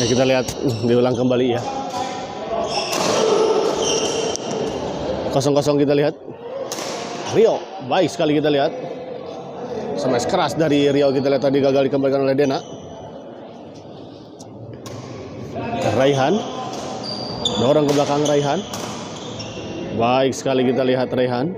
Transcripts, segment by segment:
Ya, kita lihat diulang kembali ya. 0-0 kita lihat. Rio, baik sekali kita lihat. Smash keras dari Rio kita lihat tadi gagal dikembalikan oleh Dena. Raihan, dorong ke belakang Raihan. Baik sekali kita lihat Raihan.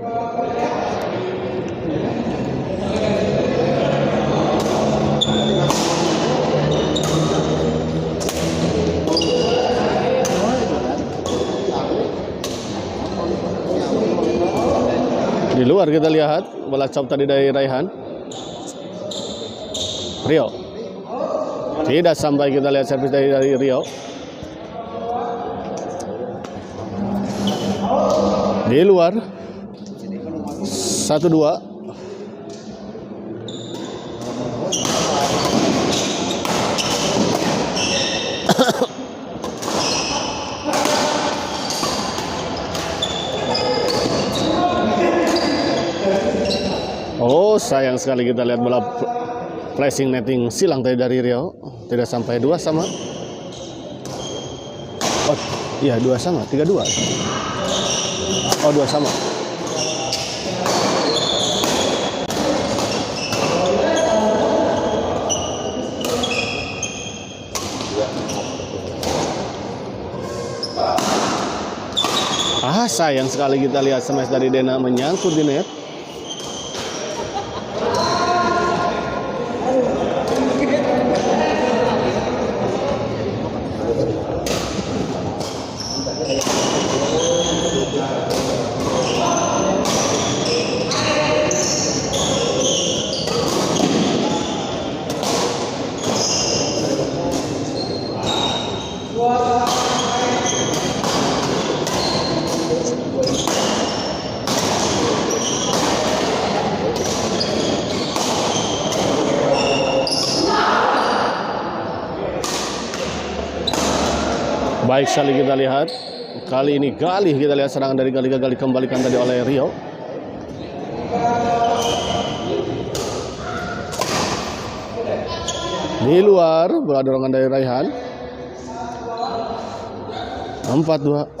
Di luar kita lihat bola chop tadi dari Raihan. Rio. Tidak sampai kita lihat servis dari Rio. Di luar. 1-2. Oh, sayang sekali kita lihat bola flashing netting silang tadi dari Rio. Tidak sampai 2 sama. Oh, iya 2 sama, 3-2. Oh, 2 sama. Sayang sekali kita lihat smash dari Dena menyangkut di net. Baik sekali kita lihat. Kali ini Galih kita lihat serangan dari Galih gagal dikembalikan tadi oleh Rio. Di luar bola dorongan dari Raihan. 4-2.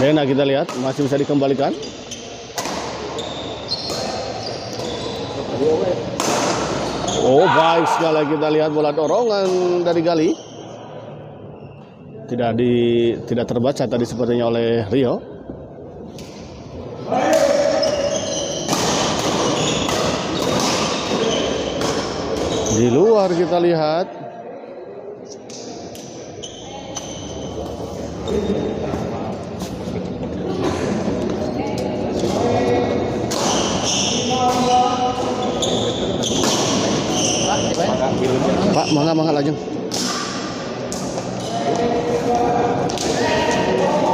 Dena kita lihat masih bisa dikembalikan. Oh, baik sekali kita lihat bola dorongan dari Galih. Tidak terbaca tadi sepertinya oleh Rio. Di luar kita lihat. Pak, mangga lajeng.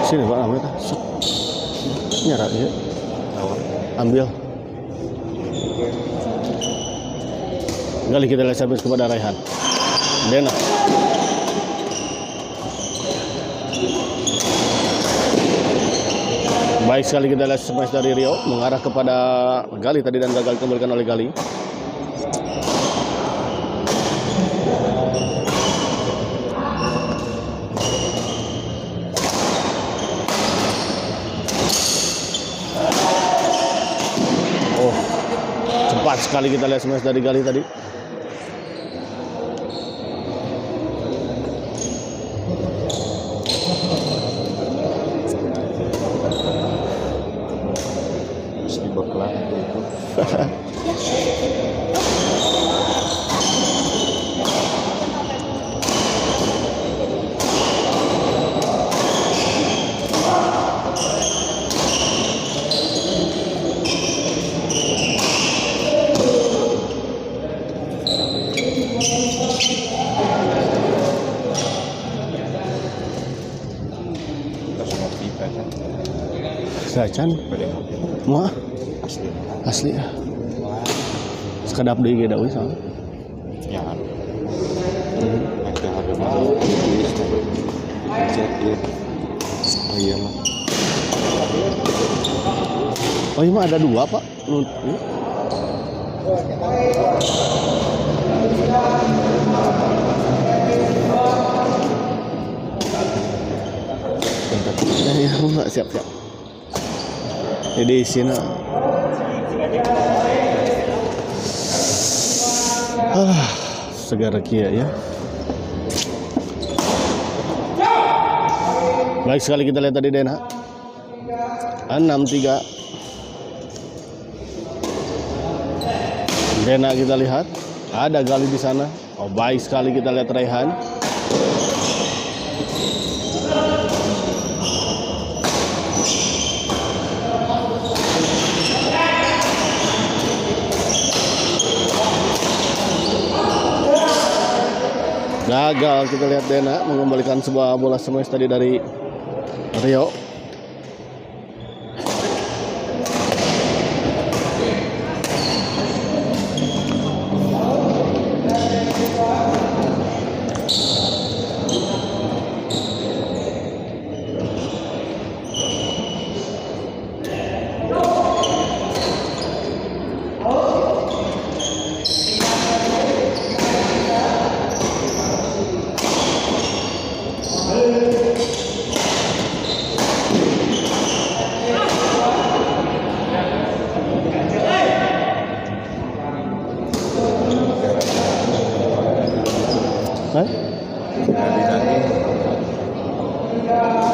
Sini Pak, ambil kan. Nyerah ya. Ambil. Galih kita lihat servis kepada Raihan. Dena. Baik sekali kita lihat smash dari Rio mengarah kepada Galih tadi dan gagal dikembalikan oleh Galih. Cepat sekali kita lihat smash dari Gali tadi. Sajan, mau asli ya. Sekedap deh gak ada soalnya. Ya. Ada harga mahal. Oh iya mah. Oh iya mah ada 2 Pak. Ya enggak siap-siap. Jadi sini segar kia ya. Baik sekali kita lihat tadi Dena 6-3. Dena kita lihat ada Gali di sana. Oh baik sekali kita lihat Raihan. Gagal kita lihat Dena mengembalikan sebuah bola smash tadi dari Rio.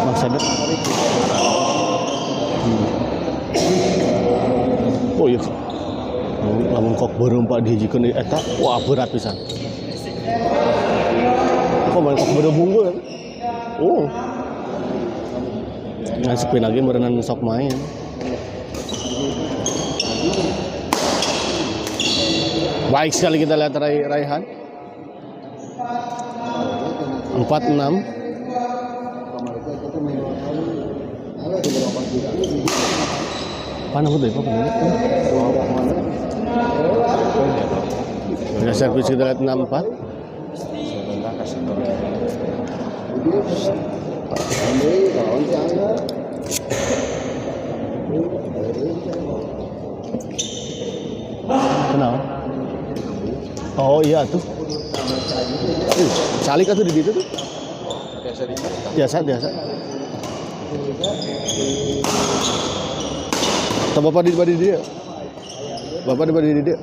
Maksudnya? Oh iya. Lamun kok berempat dihijikeun di eta, wah berat pisan. Kok main kok beda bungkul kan? Oh. Ngan sepi lagi merenang sok main. Baik sekali kita lihat Raihan. 4-6. Panas betul Pak. Ada servis kita lihat 6-4. Kenapa? Oh iya tuh. Calik atuh di situ tuh. Biasa. Atau bapak di dia. Bapak di dia.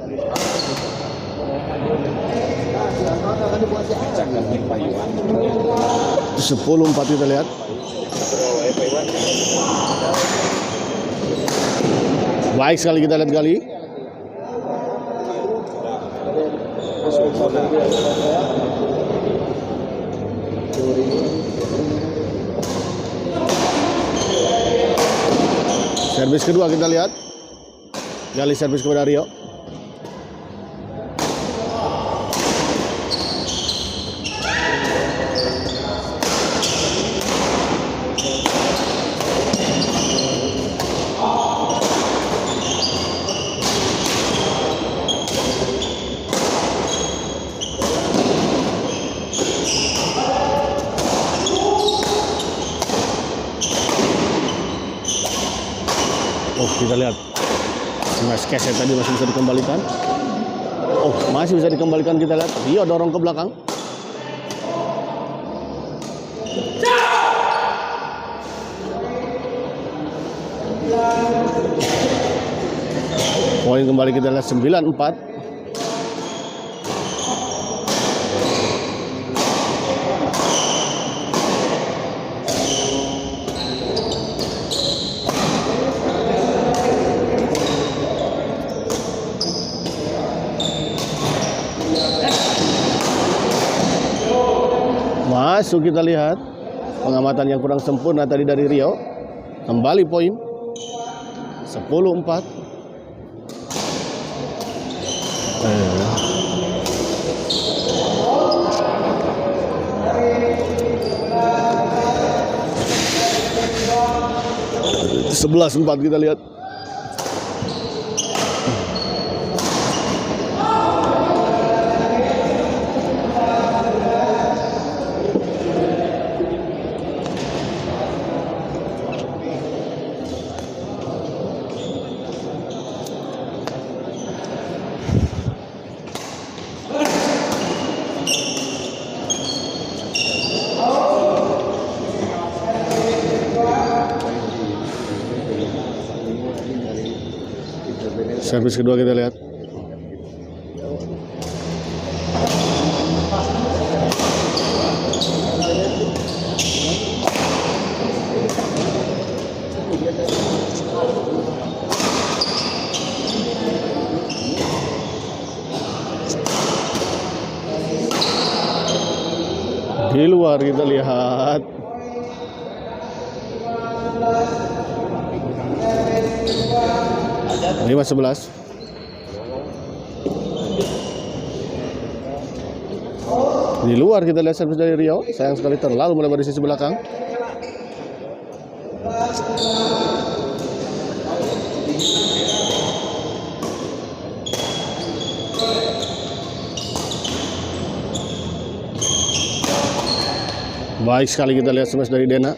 Itu 10-4 kita lihat. Baik sekali kita lihat Gali. Servis kedua kita lihat. Gali servis kepada Rio. Oh, kita lihat smash cash tadi masih bisa dikembalikan. Oh, masih bisa dikembalikan, kita lihat. Rio dorong ke belakang. Poin kembali kita lihat 9-4. Masuk, kita lihat pengamatan yang kurang sempurna tadi dari Rio. Kembali poin 10-4. Sebelas 4 kita lihat. Servis kedua kita lihat. Di luar kita lihat. Ini 11. Di luar kita lihat servis dari Rio. Sayang sekali terlalu melebar di sisi belakang. Baik sekali kita lihat smash dari Dena.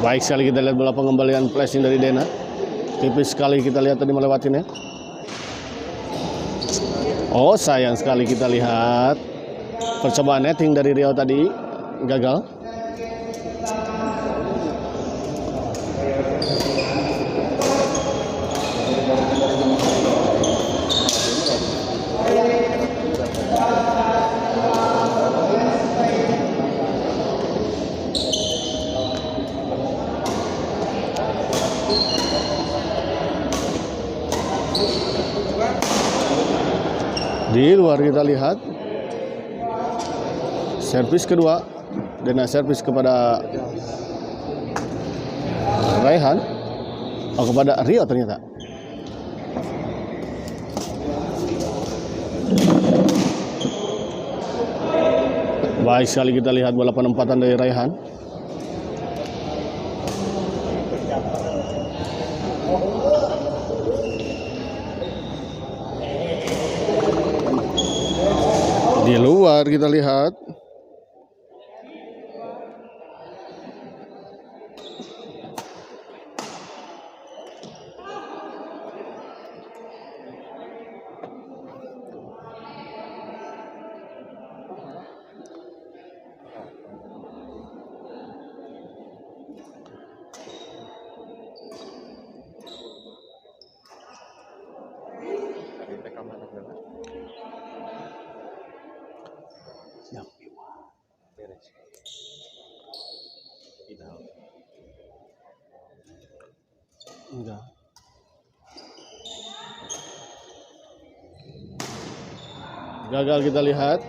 Baik sekali kita lihat bola pengembalian flashing dari Dena. Tipis sekali kita lihat tadi melewatinya. Oh, sayang sekali kita lihat percobaan netting dari Rio tadi gagal. Di luar kita lihat servis kedua, Dena servis kepada Raihan, kepada Rio ternyata. Baik sekali kita lihat bola penempatan dari Raihan. Di luar kita lihat enggak. Gagal kita lihat.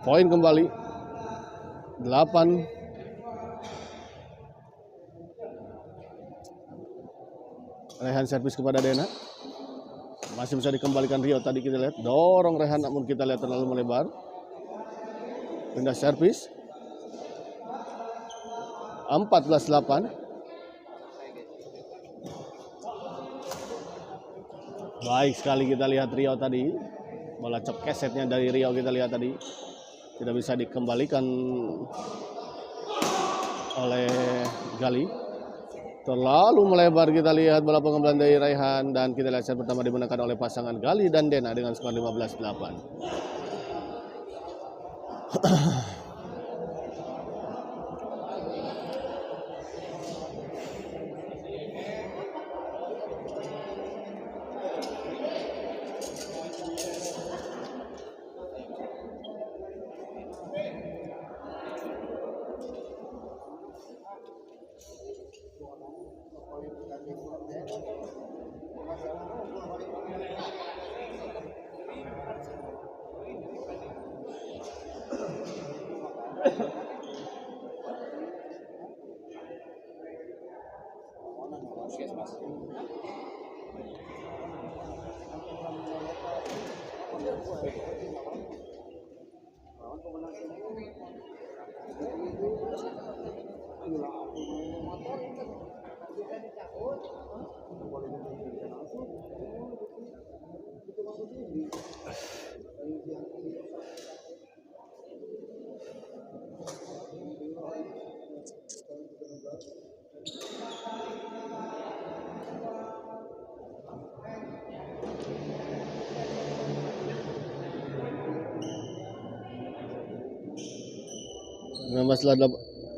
Poin kembali 8. Rehan servis kepada Dena. Masih bisa dikembalikan Rio tadi kita lihat. Dorong Rehan namun kita lihat terlalu melebar. Pindah servis. 14-8. Baik sekali kita lihat Rio tadi. Bola chop kesetnya dari Rio kita lihat tadi. Tidak bisa dikembalikan oleh Gali. terlalu melebar. Kita lihat bola pengembalian dari Raihan, dan kita lihat set pertama dimenangkan oleh pasangan Gali dan Dena dengan skor 15-8.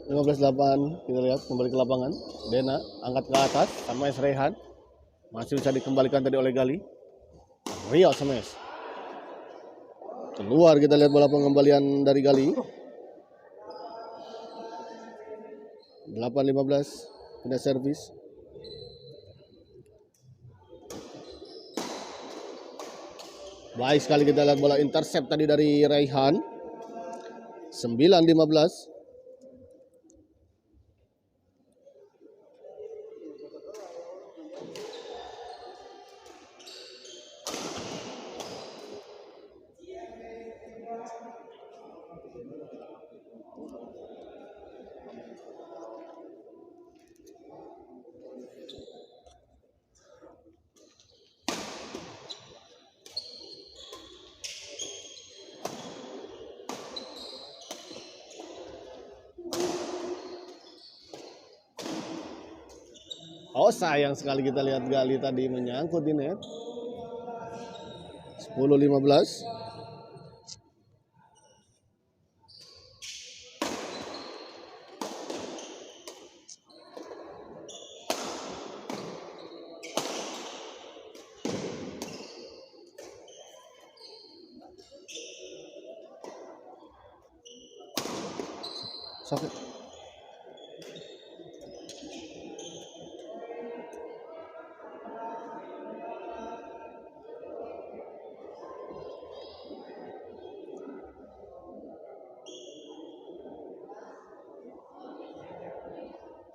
Lima belas 8. Kita lihat kembali ke lapangan. Dena angkat ke atas sama Raihan. Masih bisa dikembalikan tadi oleh Gali. Rio smash. Keluar, kita lihat bola pengembalian dari Gali. 8-15. Pindah servis. Baik sekali, kita lihat bola intercept tadi dari Raihan. 9-15. Oh, sayang sekali, kita lihat Gali tadi menyangkut di net. 10-15. Sakit.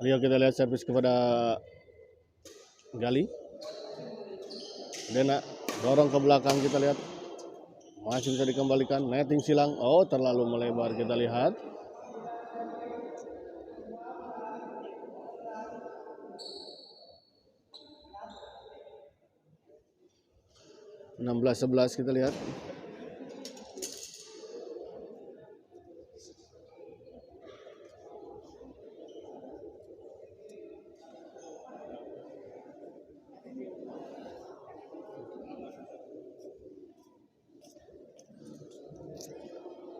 Rio, kita lihat servis kepada Gali. Dena dorong ke belakang, kita lihat masih bisa dikembalikan. Netting silang. Oh, terlalu melebar, kita lihat. - 16-11, kita lihat.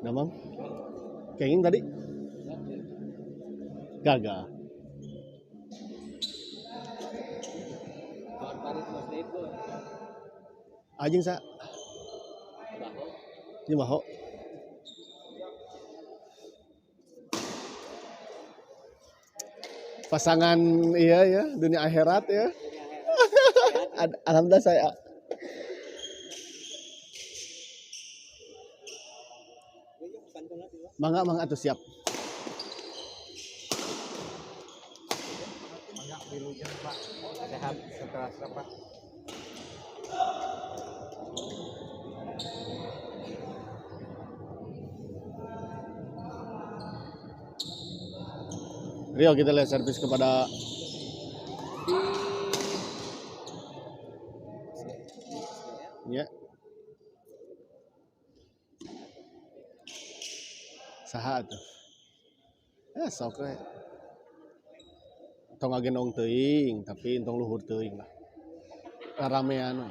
Damam, kenging tadi gagal. Ajeng sa, ini baho. Pasangan iya ya, dunia akhirat ya. Alhamdulillah saya. Mangga tuh siap. Mangga wilujeng Pak. Sehat setelah Pak. Rio, kita lihat servis kepada ya. Saha tuh. Ya, sok we. tong agenong teuing tapi entong luhur teuing lah. Ramean we.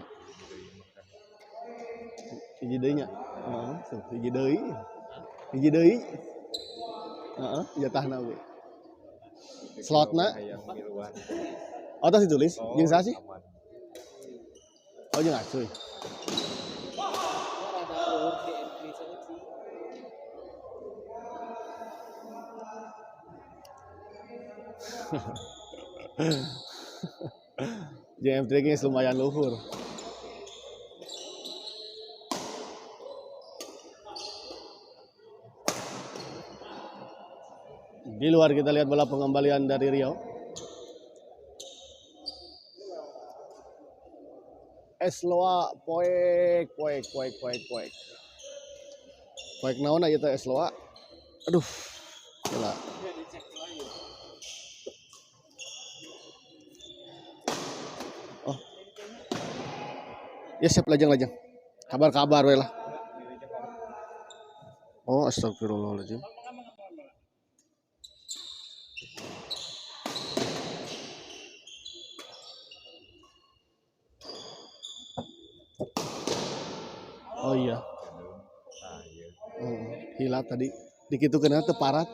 Hiji deui nya. Heeh, hiji deui. Hiji deui. Heeh, jatahna we. Slotna. Oh, tos ditulis jeung saha sih? Oh, jeung Acuy. JM Tricking lumayan luhur. Di luar kita lihat bola pengembalian dari Rio. Esloa poek. Poek naon aya teh Esloa? Aduh. Gila. Oh. Ya siap lajang. Kabar-kabar we lah. Oh, astagfirullahaladzim. Oh iya. Hilat tadi. Dikitu kena teparat.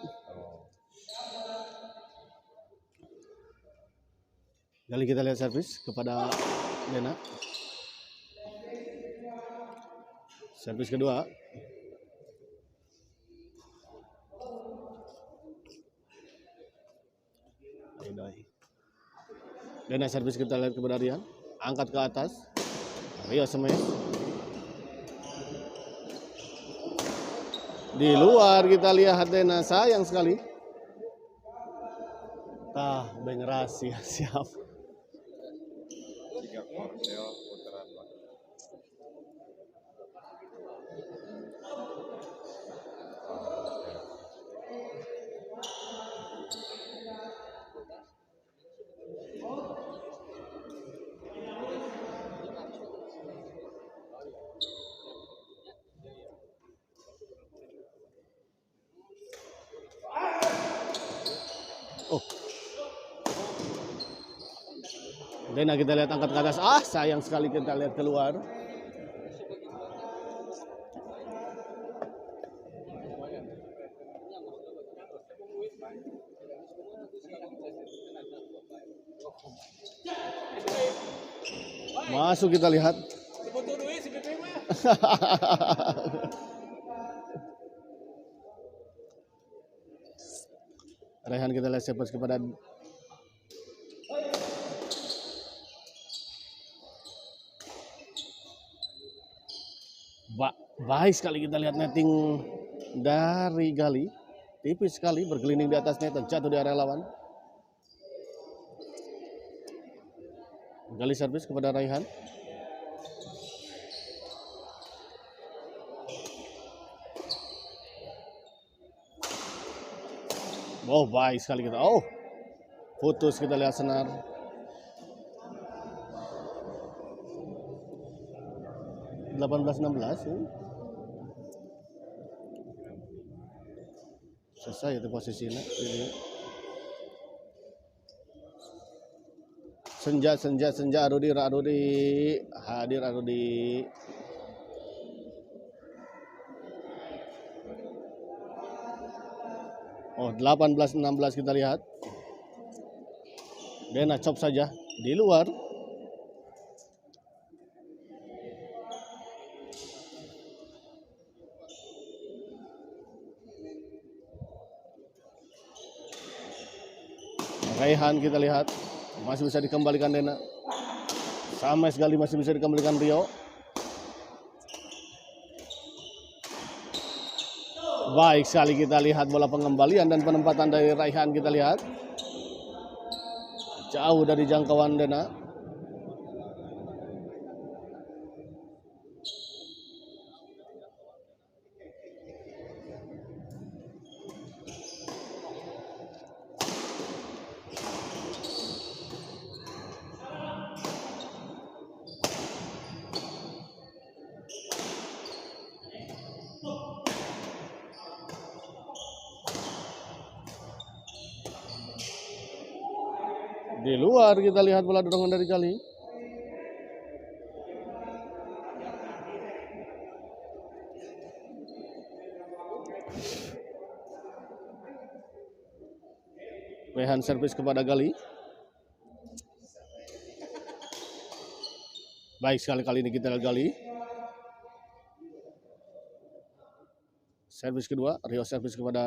Kali kita lihat servis kepada Dena. Servis kedua. Dena servis kita lihat kepada Rian. Angkat ke atas. Rio smash. Di luar kita lihat Dena sayang sekali. Tah, beng rahasia siap. Oh. Dena kita lihat angkat ke atas. Ah, sayang sekali kita lihat keluar. Masuk kita lihat. Rehan kita lihat servis kepada baik sekali kita lihat netting dari Gali. Tipis sekali bergelinding di atas net dan jatuh di area lawan. Gali servis kepada Raihan. Oh, baik sekali kita. Oh, putus kita lihat senar. (18-16) ya. Selesai itu posisinya. Senja Arudi hadir Arudi. Oh, 18-16 kita lihat. Dena chop saja di luar. Raihan kita lihat masih bisa dikembalikan Dena. Sama sekali masih bisa dikembalikan Rio. Baik sekali kita lihat bola pengembalian dan penempatan dari Raihan kita lihat. Jauh dari jangkauan Dena. Di luar kita lihat bola dorongan dari Gali. Rehan servis kepada Gali. Baik sekali kali ini kita lihat Gali. Servis kedua, Rio servis kepada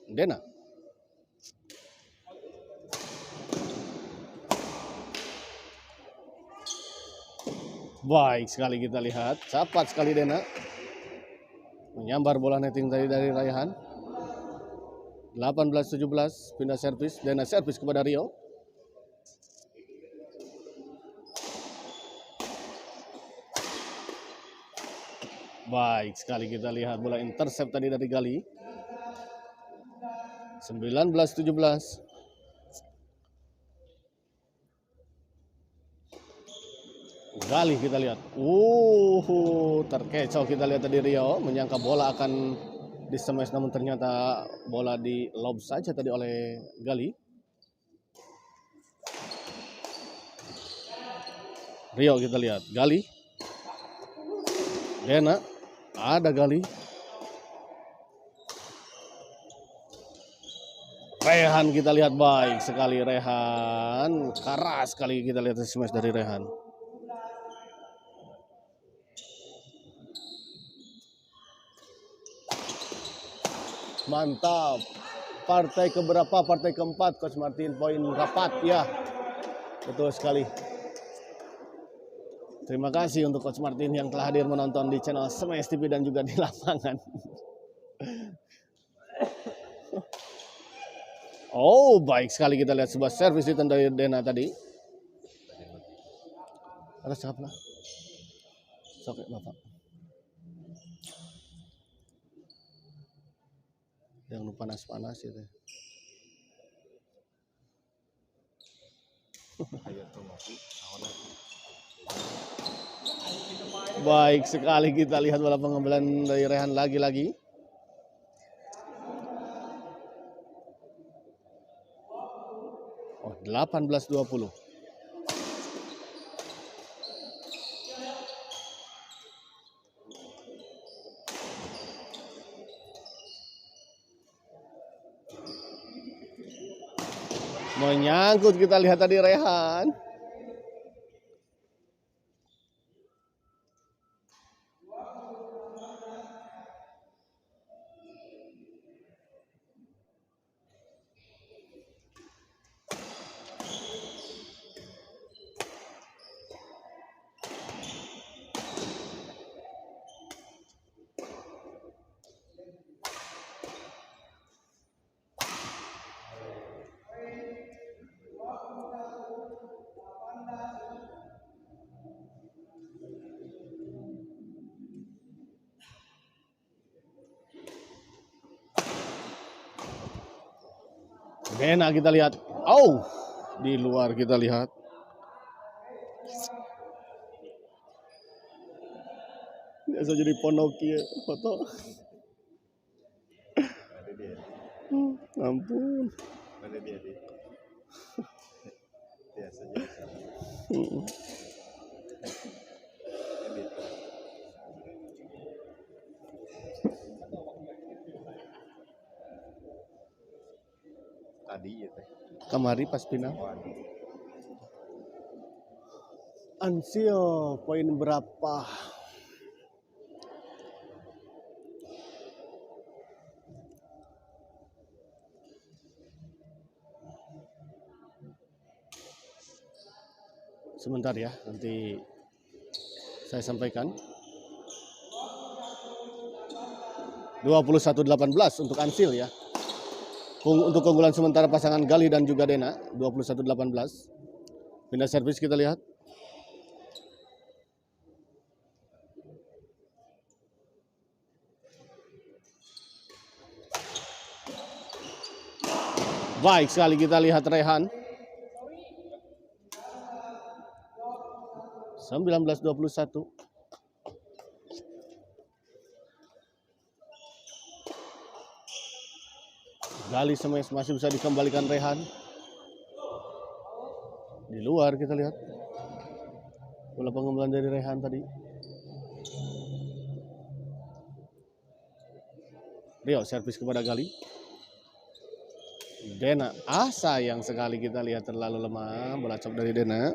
Dena. Baik sekali kita lihat, cepat sekali Dena. Menyambar bola netting tadi dari Raihan. 18-17, pindah servis, Dena servis kepada Rio. Baik sekali kita lihat bola intercept tadi dari Gali. 19-17. Gali kita lihat. Terkecoh kita lihat tadi Rio, menyangka bola akan di-smash namun ternyata bola di lob saja tadi oleh Gali. Rio kita lihat, Gali. Dena, ada Gali. Rehan kita lihat baik sekali Rehan, keras sekali kita lihat smash dari Rehan. Mantap. Partai keberapa? Partai keempat Coach Martin, poin rapat ya. Betul sekali. Terima kasih untuk Coach Martin yang telah hadir menonton di channel Smash TV dan juga di lapangan. Oh, baik sekali kita lihat sebuah servis return dari Dena tadi. Ada siapa lah? Oke, Bapak. Yang panas-panas itu. Baik sekali kita lihat bola pengambilan dari Rehan lagi-lagi. Oh, 18-20. Menyangkut kita lihat tadi Rehan. Dena kita lihat. Oh, di luar kita lihat. Biasa jadi Ponoki foto. Ampun. Mana dia? Biasa aja. Tadi ya teh. Kamari pas pindah. Ansio poin berapa? Sebentar ya, nanti saya sampaikan. 21-18 untuk Ansil ya. Untuk keunggulan sementara pasangan Gali dan juga Dena, 21-18. Pindah servis kita lihat. Baik sekali kita lihat Rehan. 19-21. Gali smash masih bisa dikembalikan Rehan. Di luar kita lihat. Bola pengembalian dari Rehan tadi. Rio servis kepada Gali. Dena, sayang sekali kita lihat terlalu lemah. Bola cop dari Dena.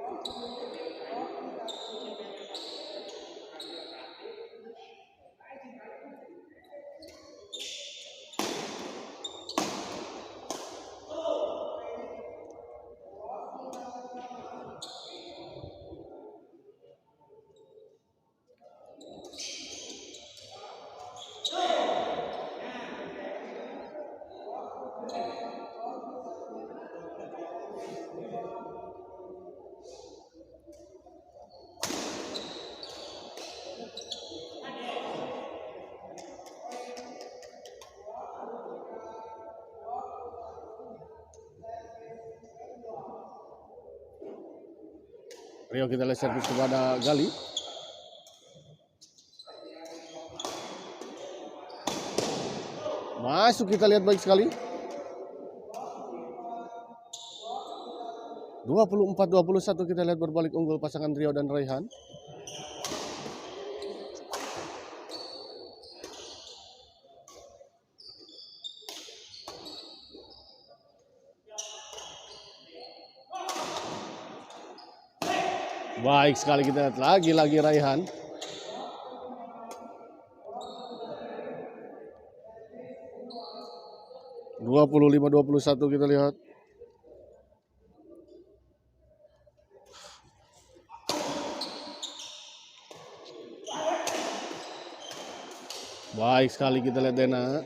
Rio kita lihat servis kepada Gali. Masuk kita lihat baik sekali. 24-21 kita lihat berbalik unggul pasangan Rio dan Raihan. Baik sekali kita lihat lagi Raihan. (25-21) kita lihat. Baik sekali kita lihat Dena.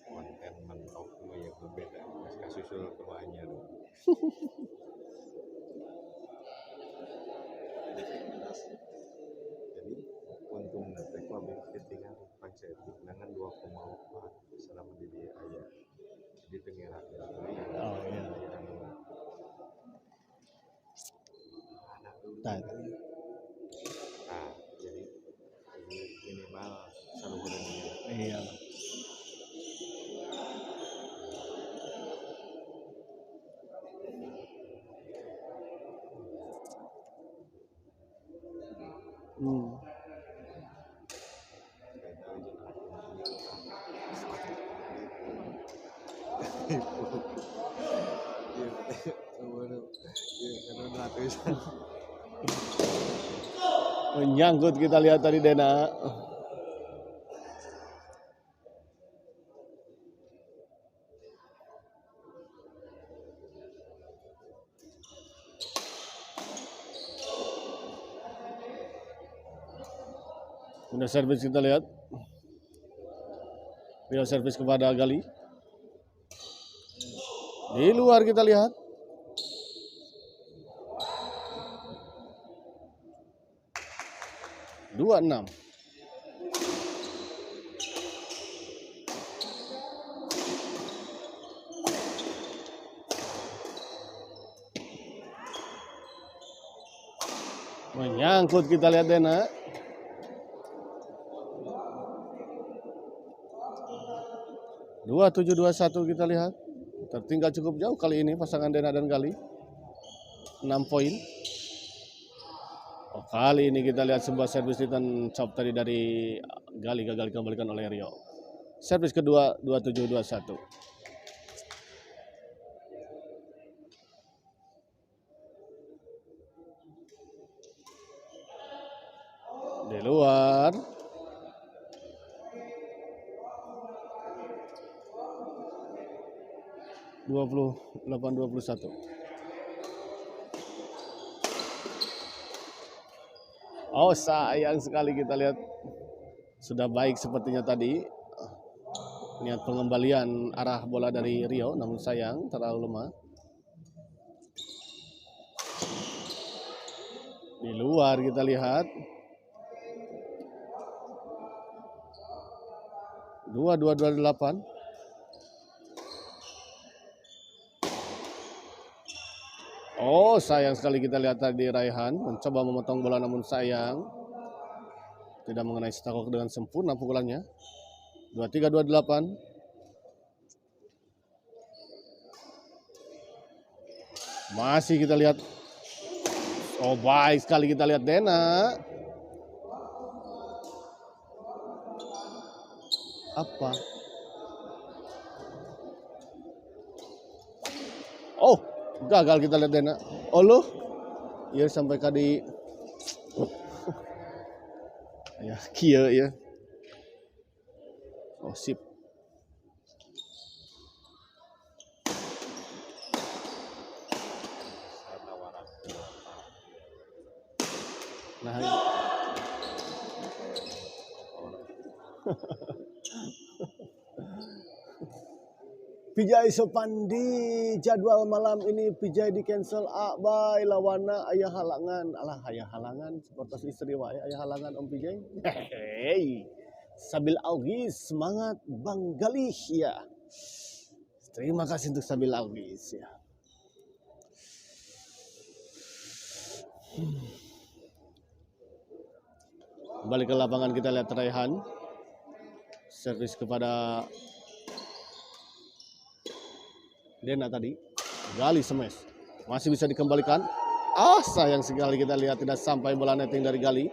Konten menurutku ya berbeda. Kasus susul keduanya dong. Jadi untung nanti aku ambil ketinggalan pancetik dengan 2,4 selama di dia ayah di tengah. Oh iya. Jadi minimal saluran dia. Iya. Menyangkut kita lihat tadi Dena. Udah servis kita lihat. Rio servis kepada Gali. Di luar kita lihat. Dua 6. Menyangkut kita lihat Dena. Dua 7-21 kita lihat. Tertinggal cukup jauh kali ini pasangan Dena dan Gali. 6 poin. Oh, kali ini kita lihat sebuah servis return chop tadi dari Gali gagal dikembalikan oleh Rio. Servis kedua 27-21. Di luar. (28-21). Oh, sayang sekali kita lihat. Sudah baik sepertinya tadi. Niat pengembalian arah bola dari Rio, namun sayang terlalu lemah. Di luar kita lihat. 22-28. Oh, sayang sekali kita lihat tadi Raihan mencoba memotong bola namun sayang. Tidak mengenai stakok dengan sempurna pukulannya. 23-28. Masih kita lihat. Oh, baik sekali kita lihat Dena. Apa? Oh, gagal kita lihat Dena. Oh loh. Ya sampai kadi. Ya, kia ya. Oh, sip. Nah, Pijai Sopandi jadwal malam ini Pijai di cancel by lawana ayah halangan. Alah ayah halangan supporters istri wae ayah halangan Om Pijai. Hey. Sabil Augis semangat Bang Galih ya. Terima kasih untuk Sabil Augis ya. Balik ke lapangan kita lihat Raihan. Servis kepada Dena tadi. Gali smash. Masih bisa dikembalikan. Ah, sayang sekali kita lihat tidak sampai bola netting dari Gali.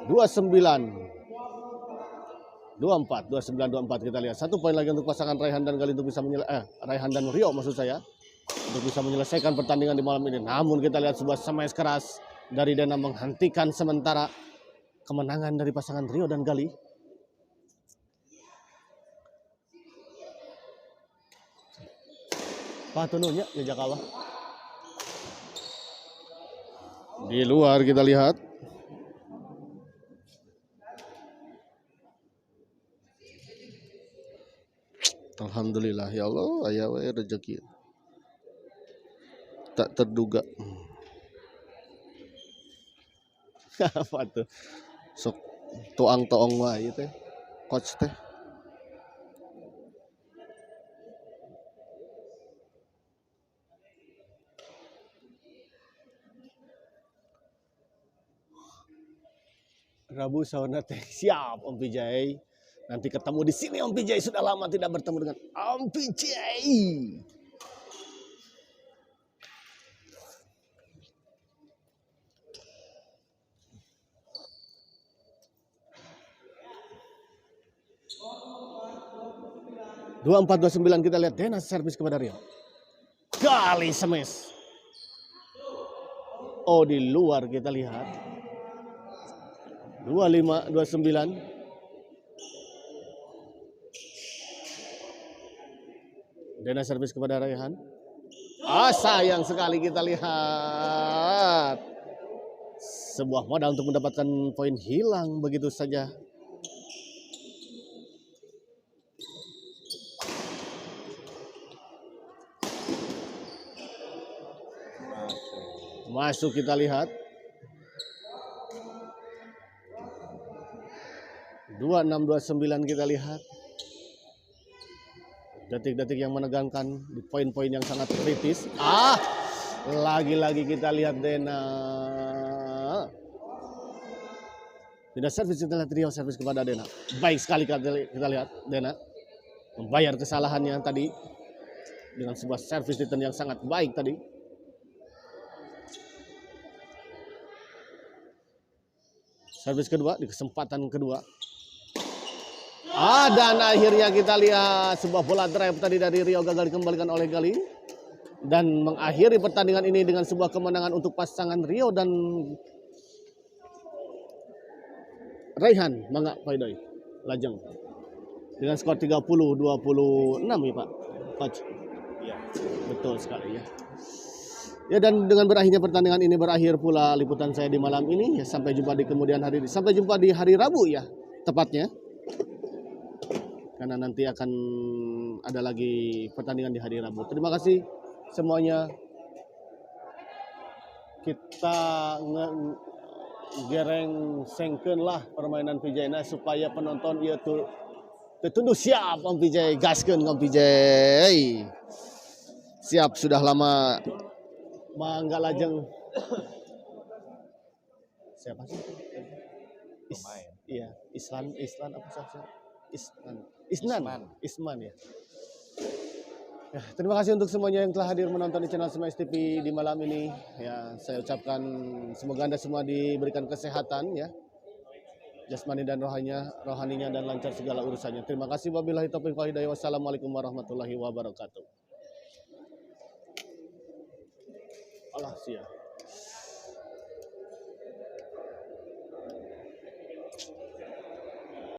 29 24 kita lihat. 1 poin lagi untuk pasangan Raihan dan Gali untuk bisa Raihan dan Rio maksud saya untuk bisa menyelesaikan pertandingan di malam ini. Namun kita lihat sebuah smash keras dari Dena menghentikan sementara kemenangan dari pasangan Rio dan Gali. Patununya jejak kalah. Di luar kita lihat. Alhamdulillah ya Allah, aya we rezeki. Tak terduga. Apa tuh? Sok tuang toong wae teh. Coach teh. Rabu sauna teh siap Om Pijai. Nanti ketemu di sini Om Pijai, sudah lama tidak bertemu dengan Om Pijai. Dua 4-29 kita lihat Dena servis kepada Rio. Kali smash. Oh, di luar kita lihat. 25-29. Dena servis kepada Raihan. Ah, sayang sekali kita lihat. Sebuah modal untuk mendapatkan poin hilang begitu saja. Masuk kita lihat. 26-29 kita lihat. Detik-detik yang menegangkan di poin-poin yang sangat kritis. Ah, lagi-lagi kita lihat Dena. Tidak servis, kita lihat Rio servis kepada Dena. Baik sekali kita lihat Dena membayar kesalahannya tadi dengan sebuah servis return yang sangat baik tadi. Servis kedua di kesempatan kedua. Dan akhirnya kita lihat sebuah bola drive tadi dari Rio gagal dikembalikan oleh Gali. Dan mengakhiri pertandingan ini dengan sebuah kemenangan untuk pasangan Rio dan Raihan Mangga Paidoy Lajeng. Dengan skor 30-26 ya Pak Coach. Iya. Betul sekali ya. Ya, dan dengan berakhirnya pertandingan ini berakhir pula liputan saya di malam ini. Ya, sampai jumpa di kemudian hari. Sampai jumpa di hari Rabu ya tepatnya. Karena nanti akan ada lagi pertandingan di hari Rabu. Terima kasih semuanya. Kita gereng sengkeun lah permainan Pijayna supaya penonton ieu tuh siap Om Pijay, gaskeun Om Pijay. Siap, sudah lama Mangga Lajeng. Siapa sih? Pemain. Iya, Islan apa sih? Isman ya. Ya, terima kasih untuk semuanya yang telah hadir menonton di channel Smash TV di malam ini. Ya, saya ucapkan semoga Anda semua diberikan kesehatan ya. Jasmani dan rohaninya dan lancar segala urusannya. Terima kasih wabillahi taufiq wal hidayah. Wassalamualaikum warahmatullahi wabarakatuh. Allah siap.